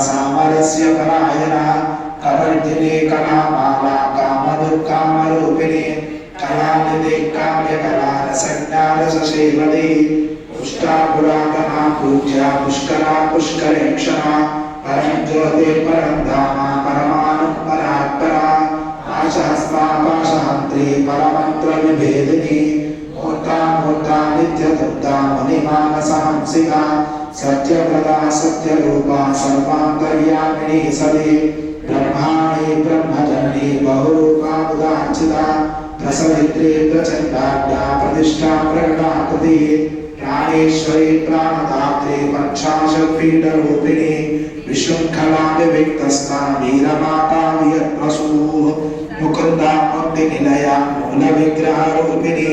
सामरस्य परायणा कवर्धिनी कलामाला कामदुर्कामरूपिणी कलानिधि काम्यकलारसज्ञारससेवदी पुष्टा पुरातना पूज्या पुष्करा पुष्करेक्षणा परं ज्योति परं धामा परमाणु परात्परा पाशहस्ता पाशहन्त्री परमन्त्रविभेदिनी मूर्ता मूर्ता नित्यतुप्ता मुनिमानसहंसिका सत्यप्रदा सत्यरूपा सर्वान्तर्यामिनी सदी ब्रह्माणि ब्रह्मजननी बहुरूपा उदाचिता प्रसवित्री प्रचण्डाढ्या प्रतिष्ठा प्रकटाकृति प्राणेश्वरी प्राणदात्री पंचाशत्पीठरूपिणी विशृङ्खला विविक्तस्था वीरमाता वियत्वसु मुकुन्दा मुक्तिनिलया मूलविग्रहरूपिणी